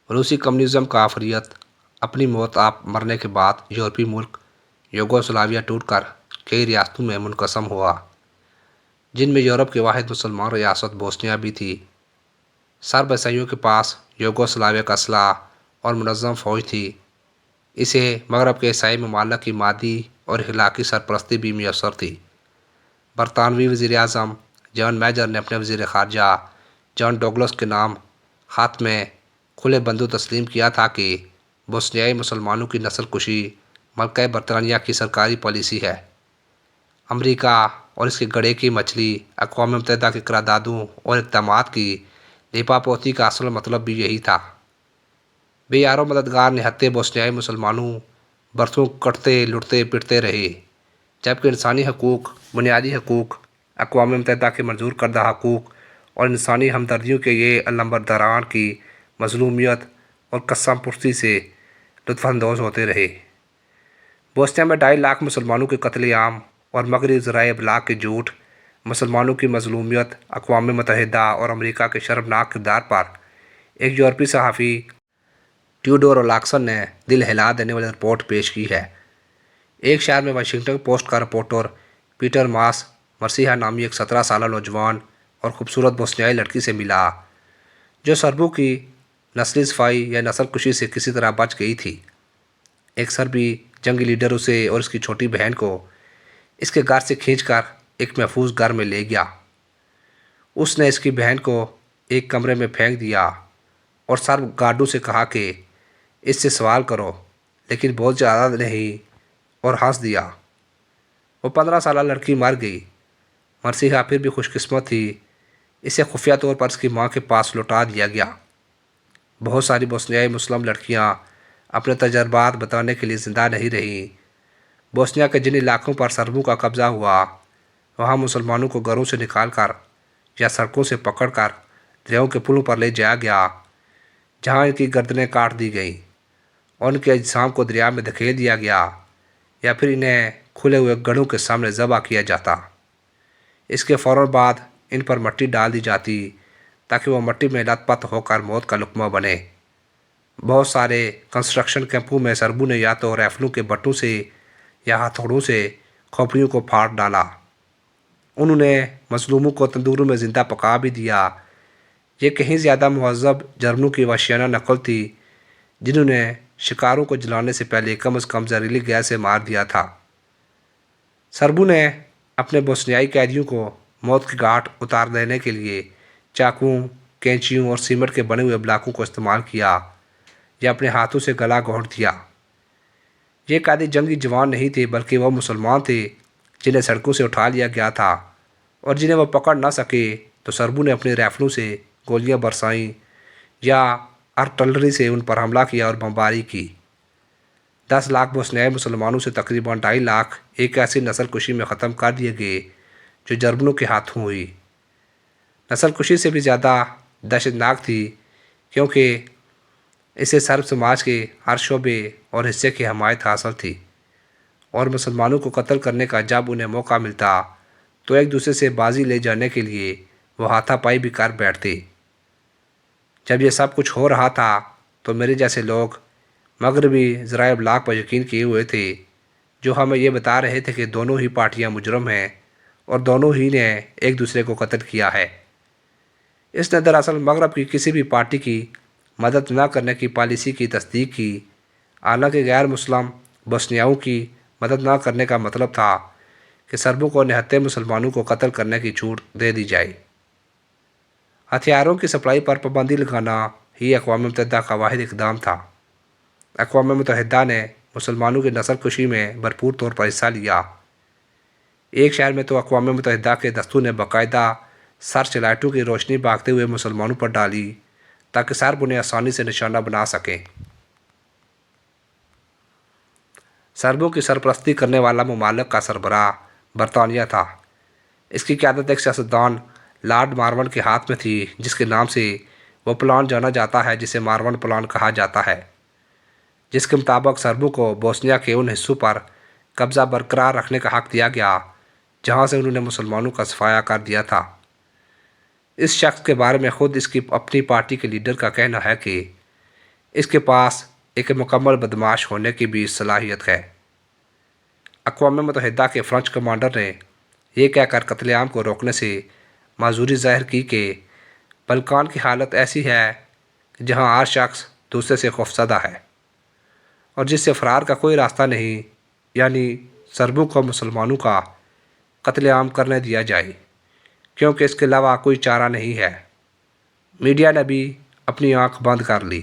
روسی کمیونزم کا آفریت اپنی موت آپ مرنے کے بعد یورپی ملک یوگوسلاویہ ٹوٹ کر کئی ریاستوں میں منقسم ہوا، جن میں یورپ کی واحد مسلمان ریاست بوسنیا بھی تھی۔ سرب عیسائیوں کے پاس یوگوسلاویہ کا اسلحہ اور منظم فوج تھی۔ اسے مغرب کے عیسائی ممالک کی مادی اور اخلاقی سرپرستی بھی میسر تھی۔ برطانوی وزیر اعظم جان میجر نے اپنے وزیر خارجہ جان ڈوگلس کے نام خط میں کھلے بندو تسلیم کیا تھا کہ بوسنیائی مسلمانوں کی نسل کشی ملکہ برطانیہ کی سرکاری پالیسی ہے۔ امریکہ اور اس کے گڑھے کی مچھلی اقوام متحدہ کے قراردادوں اور اقدامات کی لیپا پوتی کا اصل مطلب بھی یہی تھا۔ بے یار و مددگار نہتے بوسنیائی مسلمانوں برسوں کٹتے لٹتے پٹتے رہے، جبکہ انسانی حقوق، بنیادی حقوق، اقوام متحدہ کے منظور کردہ حقوق اور انسانی ہمدردیوں کے یہ علمبرداران کی مظلومیت اور قسم پرسی سے لطف اندوز ہوتے رہے۔ بوسنیا میں 2.5 لاکھ مسلمانوں کے قتل عام اور مغربی ذرائع ابلاغ کے جھوٹ، مسلمانوں کی مظلومیت، اقوام متحدہ اور امریکہ کے شرمناک کردار پر ایک یورپی صحافی ٹیوڈور لاکسن نے دل ہلا دینے والی رپورٹ پیش کی ہے۔ ایک شہر میں واشنگٹن پوسٹ کا رپورٹر پیٹر ماس مرسیہا نامی ایک 17 سالہ نوجوان اور خوبصورت بوسنیائی لڑکی سے ملا، جو سربوں کی نسلی صفائی یا نسل کشی سے کسی طرح بچ گئی تھی۔ ایک سربی جنگی لیڈر اسے اور اس کی چھوٹی بہن کو اس کے گھر سے کھینچ کر ایک محفوظ گھر میں لے گیا۔ اس نے اس کی بہن کو ایک کمرے میں پھینک دیا اور سرب گارڈوں سے کہا کہ اس سے سوال کرو، لیکن بہت زیادہ نہیں، اور ہنس دیا۔ وہ 15 سالہ لڑکی مر گئی۔ مرسیہا پھر بھی خوش قسمت تھی، اسے خفیہ طور پر اس کی ماں کے پاس لوٹا دیا گیا۔ بہت ساری بوسنیائی مسلم لڑکیاں اپنے تجربات بتانے کے لیے زندہ نہیں رہیں۔ بوسنیا کے جن علاقوں پر سربوں کا قبضہ ہوا، وہاں مسلمانوں کو گھروں سے نکال کر یا سڑکوں سے پکڑ کر دریاؤں کے پلوں پر لے جایا گیا، جہاں ان کی گردنیں کاٹ دی گئیں اور ان کے اجسام کو دریا میں دھکیل دیا گیا، یا پھر انہیں کھلے ہوئے گڑھوں کے سامنے ذبح کیا جاتا۔ اس کے فوراً بعد ان پر مٹی ڈال دی جاتی تاکہ وہ مٹی میں لت پت ہو کر موت کا لقمہ بنے۔ بہت سارے کنسٹرکشن کیمپوں میں سربوں نے یا تو رائفلوں کے بٹوں سے یا ہتھوڑوں سے کھوپڑیوں کو پھاڑ ڈالا۔ انہوں نے مظلوموں کو تندوروں میں زندہ پکا بھی دیا۔ یہ کہیں زیادہ مہذب جرمنوں کی وحشیانہ نقل تھی، جنہوں نے شکاروں کو جلانے سے پہلے کم از کم زہریلی گیس سے مار دیا تھا۔ سربوں نے اپنے بوسنیائی قیدیوں کو موت کی گھاٹ اتار دینے کے لیے چاقوؤں، کینچیوں اور سیمنٹ کے بنے ہوئے بلاکوں کو استعمال کیا یا اپنے ہاتھوں سے گلا گھونٹ دیا۔ یہ قیدی جنگی جوان نہیں تھے، بلکہ وہ مسلمان تھے جنہیں سڑکوں سے اٹھا لیا گیا تھا، اور جنہیں وہ پکڑ نہ سکے تو سربوں نے اپنی رائفلوں سے گولیاں برسائیں یا آرٹلری سے ان پر حملہ کیا اور بمباری کی۔ 10 لاکھ بوسنیائی مسلمانوں سے تقریباً 2.5 لاکھ ایک ایسی نسل کشی میں ختم کر دیے گئے جو جرمنوں کے ہاتھوں ہوئی۔ نسل کشی سے بھی زیادہ دہشت ناک تھی، کیونکہ اسے سرب سماج کے ہر شعبے اور حصے کی حمایت حاصل تھی، اور مسلمانوں کو قتل کرنے کا جب انہیں موقع ملتا تو ایک دوسرے سے بازی لے جانے کے لیے وہ ہاتھا پائی بھی کر بیٹھتے۔ جب یہ سب کچھ ہو رہا تھا تو میرے جیسے لوگ مغربی ذرائع ابلاغ پر یقین کیے ہوئے تھے، جو ہمیں یہ بتا رہے تھے کہ دونوں ہی پارٹیاں مجرم ہیں اور دونوں ہی نے ایک دوسرے کو قتل کیا ہے۔ اس نے دراصل مغرب کی کسی بھی پارٹی کی مدد نہ کرنے کی پالیسی کی تصدیق کی، حالانکہ غیر مسلم بوسنیاؤں کی مدد نہ کرنے کا مطلب تھا کہ سربوں کو نہتے مسلمانوں کو قتل کرنے کی چھوٹ دے دی جائے۔ ہتھیاروں کی سپلائی پر پابندی لگانا ہی اقوام متحدہ کا واحد اقدام تھا۔ اقوام متحدہ نے مسلمانوں کی نسل کشی میں بھرپور طور پر حصہ لیا۔ ایک شہر میں تو اقوام متحدہ کے دستوں نے باقاعدہ سرچ لائٹوں کی روشنی بھاگتے ہوئے مسلمانوں پر ڈالی تاکہ سرب انہیں آسانی سے نشانہ بنا سکیں۔ سربوں کی سرپرستی کرنے والا ممالک کا سربراہ برطانیہ تھا۔ اس کی قیادت ایک سیاستدان لارڈ مارون کے ہاتھ میں تھی، جس کے نام سے وہ پلان جانا جاتا ہے جسے مارون پلان کہا جاتا ہے، جس کے مطابق سربوں کو بوسنیا کے ان حصوں پر قبضہ برقرار رکھنے کا حق دیا گیا جہاں سے انہوں نے مسلمانوں کا صفایا کر دیا تھا۔ اس شخص کے بارے میں خود اس کی اپنی پارٹی کے لیڈر کا کہنا ہے کہ اس کے پاس ایک مکمل بدمعاش ہونے کی بھی صلاحیت ہے۔ اقوام متحدہ کے فرنچ کمانڈر نے یہ کہہ کر قتل عام کو روکنے سے معذوری ظاہر کی کہ بلکان کی حالت ایسی ہے کہ جہاں ہر شخص دوسرے سے خوفزدہ ہے اور جس سے فرار کا کوئی راستہ نہیں، یعنی سربوں کو مسلمانوں کا قتل عام کرنے دیا جائے، کیونکہ اس کے علاوہ کوئی چارہ نہیں ہے۔ میڈیا نے بھی اپنی آنکھ بند کر لی۔